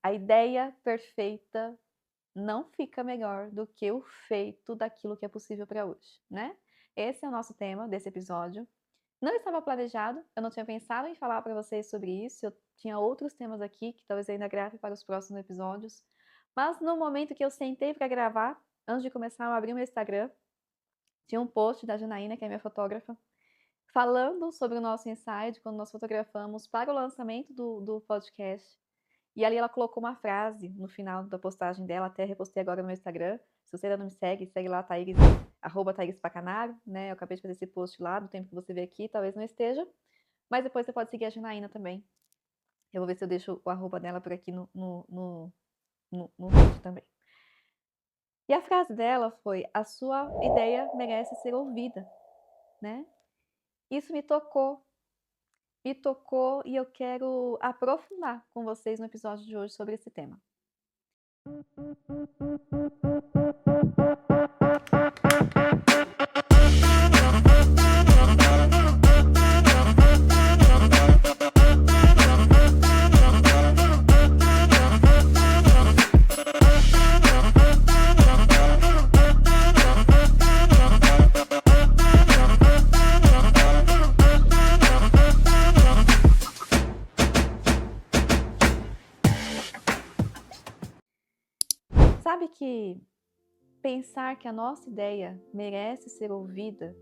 a ideia perfeita não fica melhor do que o feito daquilo que é possível para hoje, né? Esse é o nosso tema desse episódio. Não estava planejado, eu não tinha pensado em falar para vocês sobre isso, eu tinha outros temas aqui que talvez eu ainda grave para os próximos episódios, mas no momento que eu sentei para gravar, antes de começar, eu abri o meu Instagram, tinha um post da Janaína, que é minha fotógrafa, falando sobre o nosso insight, quando nós fotografamos para o lançamento do podcast. E ali ela colocou uma frase no final da postagem dela, até repostei agora no meu Instagram. Se você ainda não me segue, segue lá, Thaíris, @ThaírisPacanaro, né? Eu acabei de fazer esse post lá, do tempo que você vê aqui, talvez não esteja. Mas depois você pode seguir a Janaína também. Eu vou ver se eu deixo o arroba dela por aqui no vídeo também. E a frase dela foi: a sua ideia merece ser ouvida, né? Isso me tocou e eu quero aprofundar com vocês no episódio de hoje sobre esse tema. Sabe que pensar que a nossa ideia merece ser ouvida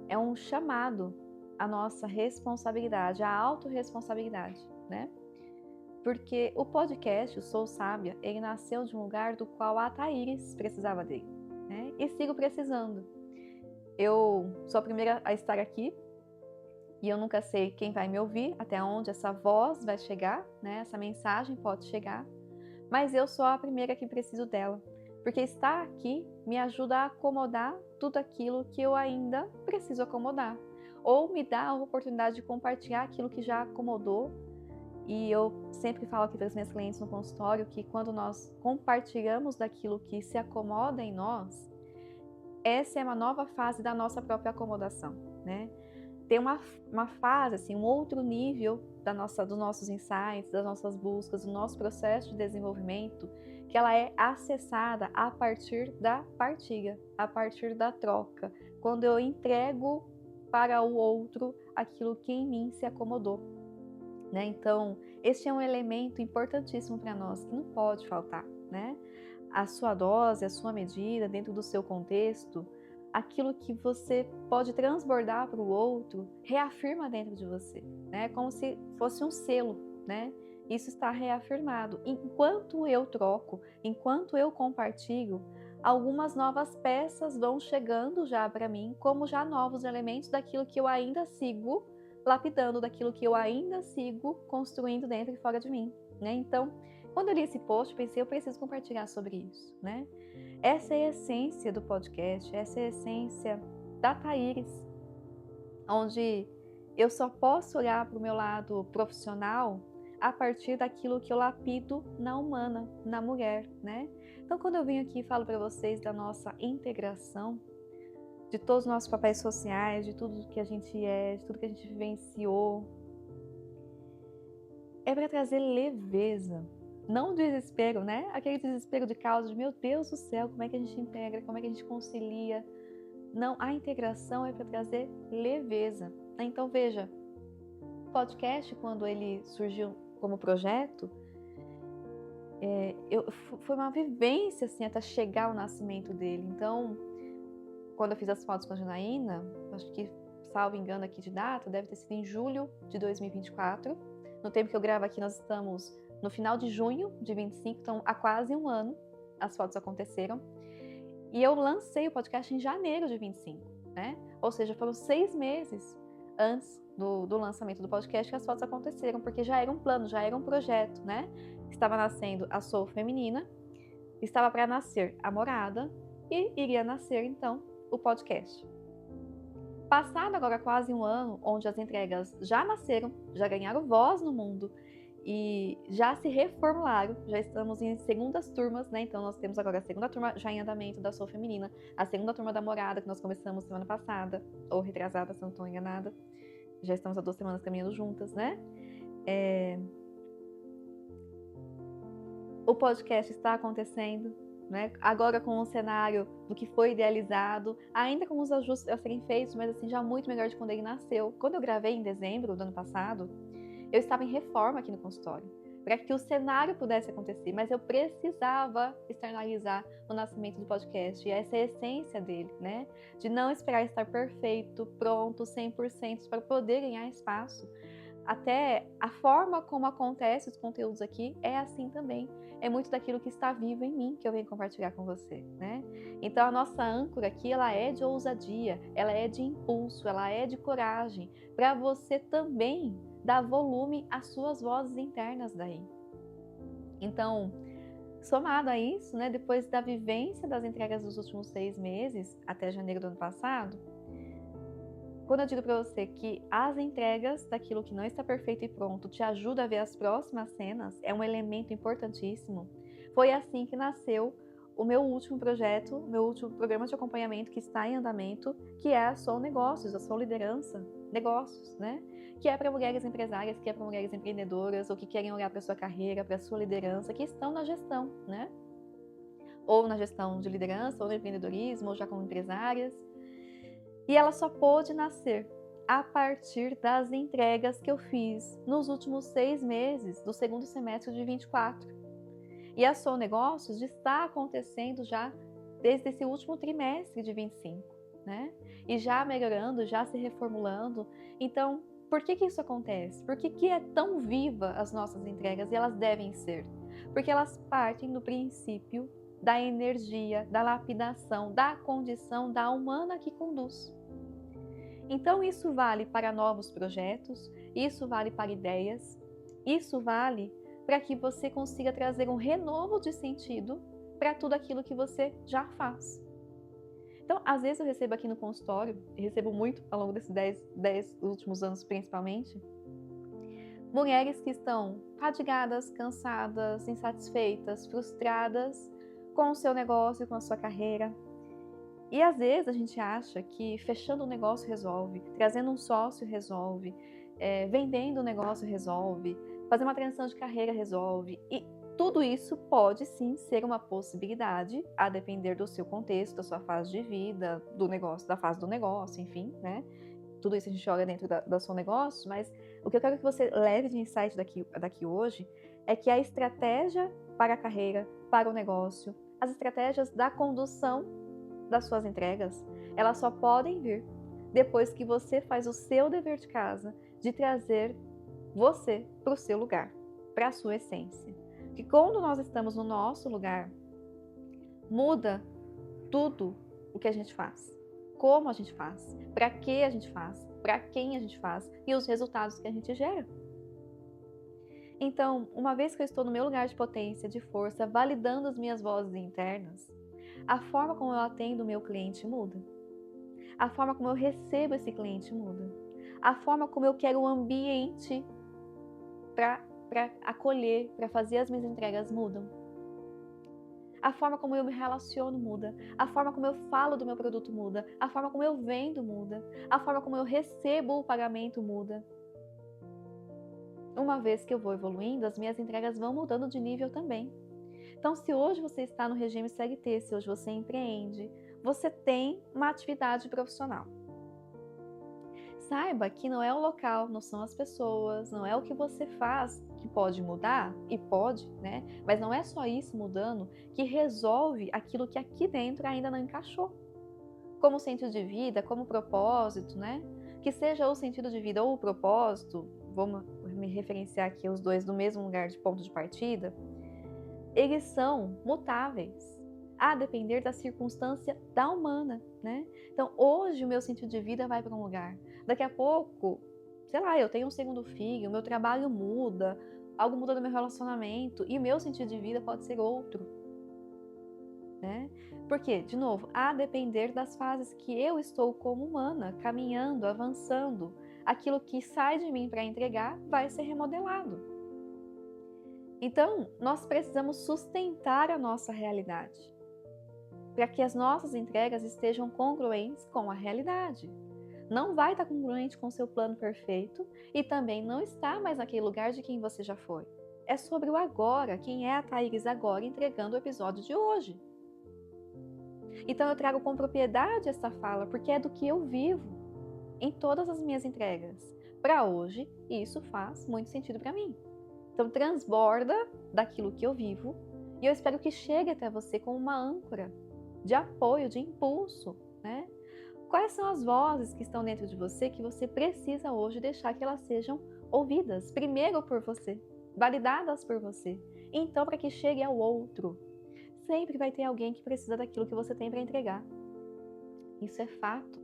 é um chamado à nossa responsabilidade, à autorresponsabilidade, né? Porque o podcast, o Sou Sábia, ele nasceu de um lugar do qual a Thaíris precisava dele, né? E sigo precisando. Eu sou a primeira a estar aqui e eu nunca sei quem vai me ouvir, até onde essa voz vai chegar, né? Essa mensagem pode chegar, mas eu sou a primeira que preciso dela, porque estar aqui me ajuda a acomodar tudo aquilo que eu ainda preciso acomodar, ou me dá a oportunidade de compartilhar aquilo que já acomodou. E eu sempre falo aqui para as minhas clientes no consultório que quando nós compartilhamos daquilo que se acomoda em nós, essa é uma nova fase da nossa própria acomodação, né? Tem uma fase, assim, um outro nível dos nossos insights, das nossas buscas, do nosso processo de desenvolvimento, que ela é acessada a partir da partilha, a partir da troca, quando eu entrego para o outro aquilo que em mim se acomodou, né? Então, este é um elemento importantíssimo para nós, que não pode faltar, né? A sua dose, a sua medida, dentro do seu contexto, aquilo que você pode transbordar para o outro, reafirma dentro de você, né? Como se fosse um selo, né? Isso está reafirmado. Enquanto eu troco, enquanto eu compartilho, algumas novas peças vão chegando já para mim, como já novos elementos daquilo que eu ainda sigo lapidando, daquilo que eu ainda sigo construindo dentro e fora de mim, né? Então, quando eu li esse post, pensei, eu preciso compartilhar sobre isso, né? Essa é a essência do podcast, essa é a essência da Thaíris, onde eu só posso olhar para o meu lado profissional a partir daquilo que eu lapido na humana, na mulher, né? Então, quando eu venho aqui e falo para vocês da nossa integração, de todos os nossos papéis sociais, de tudo que a gente é, de tudo que a gente vivenciou, é para trazer leveza, não desespero, né? Aquele desespero de causa de, meu Deus do céu, como é que a gente integra, como é que a gente concilia? Não, a integração é para trazer leveza. Então, veja, o podcast, quando ele surgiu como projeto, foi uma vivência, assim, até chegar ao nascimento dele. Então, quando eu fiz as fotos com a Janaína, acho que, salvo engano aqui de data, deve ter sido em julho de 2024. No tempo que eu gravo aqui, nós estamos no final de junho de 25, então há quase um ano as fotos aconteceram. E eu lancei o podcast em janeiro de 25, né? Ou seja, foram 6 meses antes do lançamento do podcast que as fotos aconteceram, porque já era um plano, já era um projeto, né? Estava nascendo a Soul Feminina, estava para nascer a Morada e iria nascer, então, o podcast. Passado agora quase um ano, onde as entregas já nasceram, já ganharam voz no mundo e já se reformularam, já estamos em segundas turmas, né? Então nós temos agora a segunda turma já em andamento da Soul Feminina, a segunda turma da Morada, que nós começamos semana passada, ou retrasada, se não estou enganada. Já estamos há 2 semanas caminhando juntas, né? O podcast está acontecendo, né? Agora com o cenário do que foi idealizado, ainda com os ajustes a serem feitos, mas assim, já muito melhor de quando ele nasceu. Quando eu gravei em dezembro do ano passado, eu estava em reforma aqui no consultório, para que o cenário pudesse acontecer, mas eu precisava externalizar o nascimento do podcast, e essa é a essência dele, né? De não esperar estar perfeito, pronto, 100% para poder ganhar espaço. Até a forma como acontece os conteúdos aqui é assim também. É muito daquilo que está vivo em mim que eu venho compartilhar com você, né? Então a nossa âncora aqui, ela é de ousadia, ela é de impulso, ela é de coragem, para você também dar volume às suas vozes internas daí. Então, somado a isso, né, depois da vivência das entregas dos últimos 6 meses, até janeiro do ano passado, quando eu digo para você que as entregas daquilo que não está perfeito e pronto te ajuda a ver as próximas cenas, é um elemento importantíssimo. Foi assim que nasceu o meu último projeto, meu último programa de acompanhamento que está em andamento, que é a Soul Negócios, a Soul Liderança Negócios, né? Que é para mulheres empresárias, que é para mulheres empreendedoras, ou que querem olhar para sua carreira, para sua liderança, que estão na gestão, né? Ou na gestão de liderança, ou no empreendedorismo, ou já como empresárias. E ela só pôde nascer a partir das entregas que eu fiz nos últimos 6 meses do segundo semestre de 24. E a Soul Negócios está acontecendo já desde esse último trimestre de 25, né? E já melhorando, já se reformulando. Então, por que isso acontece? Por que é tão viva as nossas entregas? E elas devem ser. Porque elas partem do princípio da energia, da lapidação, da condição da humana que conduz. Então isso vale para novos projetos, isso vale para ideias, isso vale para que você consiga trazer um renovo de sentido para tudo aquilo que você já faz. Então, às vezes eu recebo aqui no consultório, e recebo muito ao longo desses 10 últimos anos principalmente, mulheres que estão fadigadas, cansadas, insatisfeitas, frustradas com o seu negócio, com a sua carreira. E às vezes a gente acha que fechando um negócio resolve, trazendo um sócio resolve, vendendo um negócio resolve, fazer uma transição de carreira resolve. E tudo isso pode sim ser uma possibilidade, a depender do seu contexto, da sua fase de vida, do negócio, da fase do negócio, enfim, né? Tudo isso a gente olha dentro do seu negócio, mas o que eu quero que você leve de insight daqui hoje é que a estratégia para a carreira, para o negócio, as estratégias da condução das suas entregas, elas só podem vir depois que você faz o seu dever de casa de trazer você para o seu lugar, para a sua essência. Que quando nós estamos no nosso lugar, muda tudo o que a gente faz, como a gente faz, para que a gente faz, para quem a gente faz e os resultados que a gente gera. Então, uma vez que eu estou no meu lugar de potência, de força, validando as minhas vozes internas, a forma como eu atendo o meu cliente muda. A forma como eu recebo esse cliente muda. A forma como eu quero o ambiente para acolher, para fazer as minhas entregas mudam. A forma como eu me relaciono muda. A forma como eu falo do meu produto muda. A forma como eu vendo muda. A forma como eu recebo o pagamento muda. Uma vez que eu vou evoluindo, as minhas entregas vão mudando de nível também. Então, se hoje você está no regime CLT, se hoje você empreende, você tem uma atividade profissional. Saiba que não é o local, não são as pessoas, não é o que você faz que pode mudar, e pode, né? Mas não é só isso mudando que resolve aquilo que aqui dentro ainda não encaixou. Como sentido de vida, como propósito, né? Que seja o sentido de vida ou o propósito, vamos me referenciar aqui os dois do mesmo lugar de ponto de partida, eles são mutáveis, a depender da circunstância da humana, né? Então, hoje o meu sentido de vida vai para um lugar. Daqui a pouco, sei lá, eu tenho um segundo filho, o meu trabalho muda, algo muda no meu relacionamento e o meu sentido de vida pode ser outro, né? Porque, de novo, a depender das fases que eu estou como humana, caminhando, avançando, aquilo que sai de mim para entregar vai ser remodelado. Então, nós precisamos sustentar a nossa realidade, para que as nossas entregas estejam congruentes com a realidade. Não vai estar congruente com o seu plano perfeito e também não está mais naquele lugar de quem você já foi. é sobre o agora. Quem é a Thaíris agora entregando o episódio de hoje? Então eu trago com propriedade essa fala, porque é do que eu vivo em todas as minhas entregas. Para hoje, isso faz muito sentido para mim. Então transborda daquilo que eu vivo e eu espero que chegue até você como uma âncora de apoio, de impulso, né? Quais são as vozes que estão dentro de você que você precisa hoje deixar que elas sejam ouvidas, primeiro por você, validadas por você, então para que chegue ao outro. Sempre vai ter alguém que precisa daquilo que você tem para entregar. Isso é fato.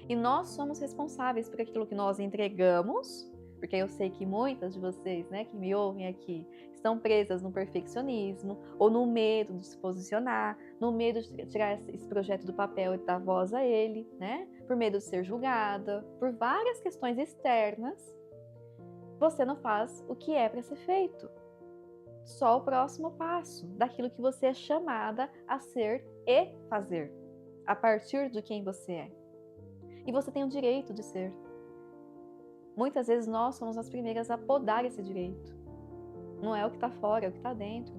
E nós somos responsáveis por aquilo que nós entregamos, porque eu sei que muitas de vocês, né, que me ouvem aqui, estão presas no perfeccionismo, ou no medo de se posicionar, no medo de tirar esse projeto do papel e dar voz a ele, né, por medo de ser julgada, por várias questões externas. Você não faz o que é para ser feito. Só o próximo passo daquilo que você é chamada a ser e fazer, a partir de quem você é. E você tem o direito de ser. Muitas vezes nós somos as primeiras a podar esse direito. Não é o que está fora, é o que está dentro.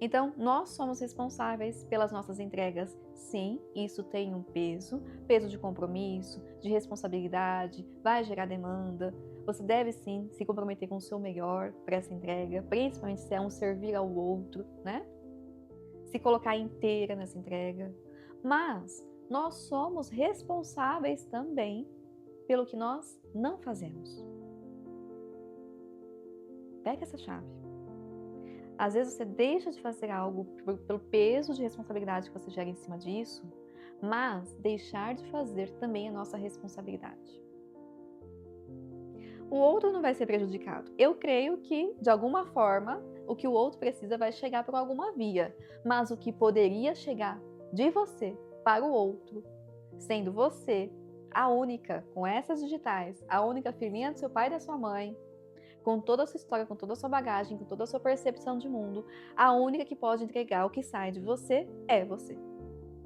Então, nós somos responsáveis pelas nossas entregas. Sim, isso tem um peso de compromisso, de responsabilidade, vai gerar demanda. Você deve sim se comprometer com o seu melhor para essa entrega, principalmente se é um servir ao outro, né? Se colocar inteira nessa entrega. Mas nós somos responsáveis também pelo que nós não fazemos. Pega essa chave. Às vezes você deixa de fazer algo pelo peso de responsabilidade que você gera em cima disso, mas deixar de fazer também é nossa responsabilidade. O outro não vai ser prejudicado. Eu creio que, de alguma forma, o que o outro precisa vai chegar por alguma via, mas o que poderia chegar de você para o outro, sendo você a única, com essas digitais, a única filhinha do seu pai e da sua mãe, com toda a sua história, com toda a sua bagagem, com toda a sua percepção de mundo, a única que pode entregar o que sai de você é você.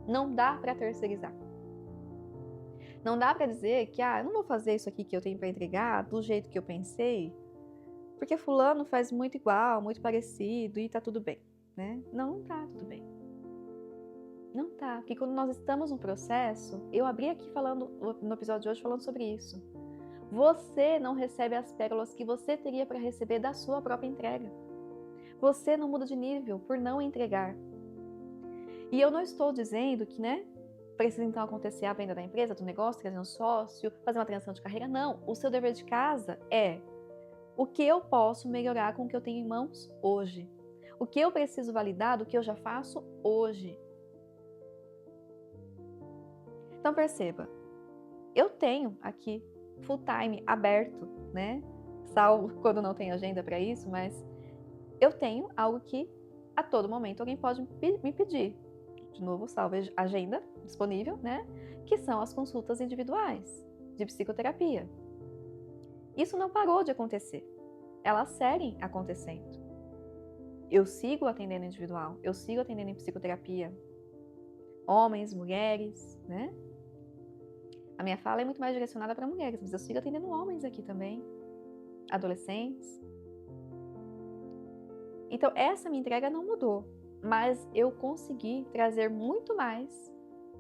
Não dá para terceirizar. Não dá para dizer que, eu não vou fazer isso aqui que eu tenho para entregar do jeito que eu pensei, porque fulano faz muito igual, muito parecido e tá tudo bem, né? Não tá tudo bem. Não tá, porque quando nós estamos no processo, eu abri aqui falando no episódio de hoje falando sobre isso. Você não recebe as pérolas que você teria para receber da sua própria entrega. Você não muda de nível por não entregar. E eu não estou dizendo que, precisa então acontecer a venda da empresa, do negócio, trazer um sócio, fazer uma transição de carreira. Não, o seu dever de casa é o que eu posso melhorar com o que eu tenho em mãos hoje. O que eu preciso validar do que eu já faço hoje. Então perceba, eu tenho aqui full time aberto, salvo quando não tem agenda para isso, mas eu tenho algo que a todo momento alguém pode me pedir. De novo, salvo agenda disponível, que são as consultas individuais de psicoterapia. Isso não parou de acontecer. Elas seguem acontecendo. Eu sigo atendendo individual, eu sigo atendendo em psicoterapia. Homens, mulheres, A minha fala é muito mais direcionada para mulheres, mas eu sigo atendendo homens aqui também, adolescentes. Então, essa minha entrega não mudou, mas eu consegui trazer muito mais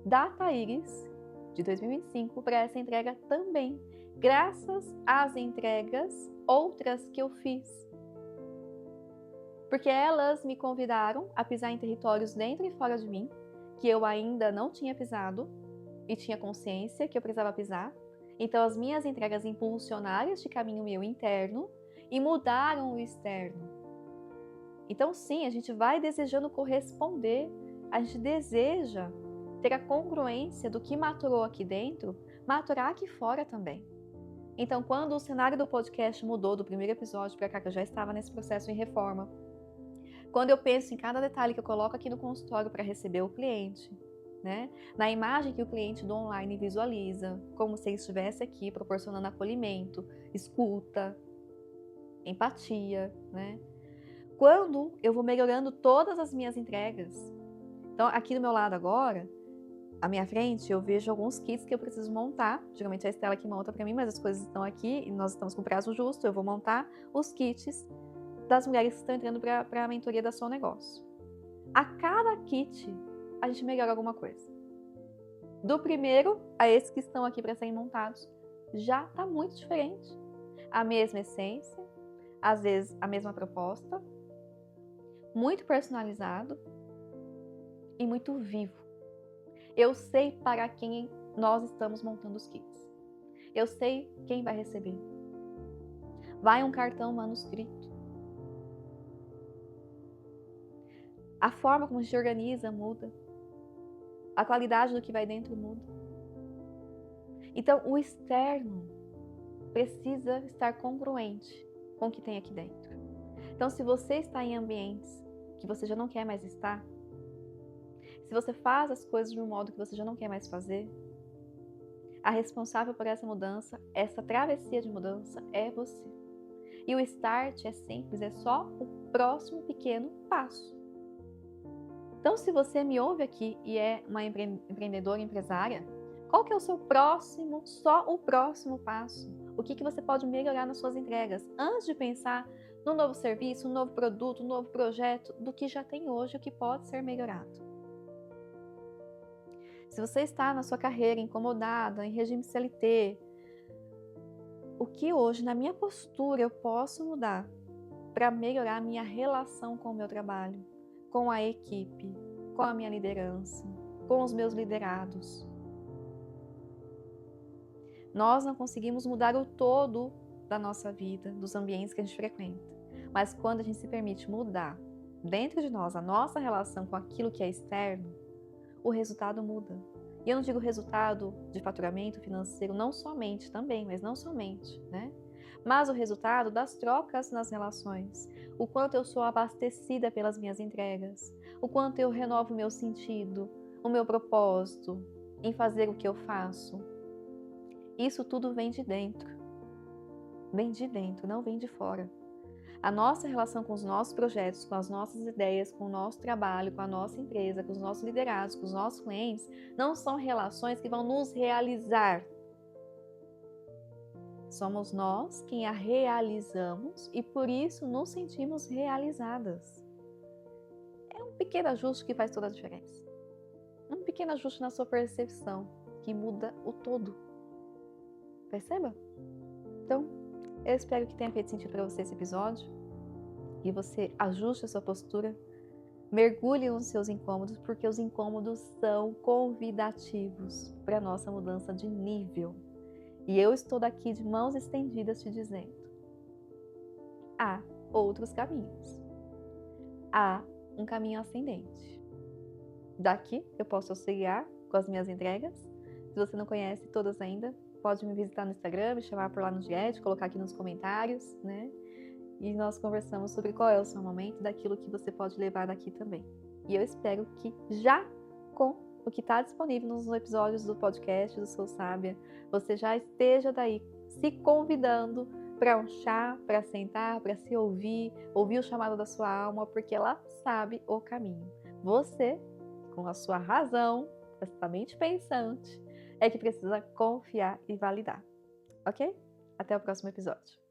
da Thaíris de 2025 para essa entrega também, graças às entregas outras que eu fiz. Porque elas me convidaram a pisar em territórios dentro e fora de mim, que eu ainda não tinha pisado, e tinha consciência que eu precisava pisar. Então as minhas entregas impulsionaram este caminho meu interno e mudaram o externo. Então sim, a gente vai desejando corresponder, a gente deseja ter a congruência do que maturou aqui dentro, maturar aqui fora também. Então quando o cenário do podcast mudou do primeiro episódio para cá, que eu já estava nesse processo em reforma, quando eu penso em cada detalhe que eu coloco aqui no consultório para receber o cliente, na imagem que o cliente do online visualiza, como se ele estivesse aqui proporcionando acolhimento, escuta, empatia, Quando eu vou melhorando todas as minhas entregas. Então, aqui do meu lado agora, à minha frente, eu vejo alguns kits que eu preciso montar. Geralmente é a Estela que monta para mim, mas as coisas estão aqui e nós estamos com prazo justo. Eu vou montar os kits das mulheres que estão entrando para a mentoria da Som Negócio. A cada kit, a gente melhora alguma coisa. Do primeiro a esses que estão aqui para serem montados, já está muito diferente. A mesma essência, às vezes a mesma proposta, muito personalizado e muito vivo. Eu sei para quem nós estamos montando os kits. Eu sei quem vai receber. Vai um cartão manuscrito. A forma como a gente organiza muda. A qualidade do que vai dentro muda. Então, o externo precisa estar congruente com o que tem aqui dentro. Então, se você está em ambientes que você já não quer mais estar, se você faz as coisas de um modo que você já não quer mais fazer, a responsável por essa mudança, essa travessia de mudança, é você. E o start é simples, é só o próximo pequeno passo. Então, se você me ouve aqui e é uma empreendedora, empresária, qual que é o seu próximo, só o próximo passo? O que você pode melhorar nas suas entregas? Antes de pensar no novo serviço, no novo produto, no novo projeto, do que já tem hoje, o que pode ser melhorado. Se você está na sua carreira incomodada, em regime CLT, o que hoje, na minha postura, eu posso mudar para melhorar a minha relação com o meu trabalho, com a equipe, com a minha liderança, com os meus liderados? Nós não conseguimos mudar o todo da nossa vida, dos ambientes que a gente frequenta. Mas quando a gente se permite mudar dentro de nós a nossa relação com aquilo que é externo, o resultado muda. E eu não digo resultado de faturamento financeiro, não somente, também, mas não somente, né? Mas o resultado das trocas nas relações, o quanto eu sou abastecida pelas minhas entregas, o quanto eu renovo o meu sentido, o meu propósito em fazer o que eu faço. Isso tudo vem de dentro. Vem de dentro, não vem de fora. A nossa relação com os nossos projetos, com as nossas ideias, com o nosso trabalho, com a nossa empresa, com os nossos liderados, com os nossos clientes, não são relações que vão nos realizar. Somos nós quem a realizamos e por isso nos sentimos realizadas. É um pequeno ajuste que faz toda a diferença. Um pequeno ajuste na sua percepção que muda o todo. Perceba? Então, eu espero que tenha feito sentido para você esse episódio e você ajuste a sua postura, mergulhe nos seus incômodos, porque os incômodos são convidativos para a nossa mudança de nível. E eu estou daqui de mãos estendidas te dizendo: há outros caminhos. Há um caminho ascendente. Daqui eu posso auxiliar com as minhas entregas. Se você não conhece todas ainda, pode me visitar no Instagram, me chamar por lá no direct, colocar aqui nos comentários, né? E nós conversamos sobre qual é o seu momento, daquilo que você pode levar daqui também. E eu espero que já com o que está disponível nos episódios do podcast do Sou Sábia, você já esteja daí se convidando para um chá, para sentar, para se ouvir o chamado da sua alma, porque ela sabe o caminho. Você, com a sua razão, a sua mente pensante, é que precisa confiar e validar. Ok? Até o próximo episódio.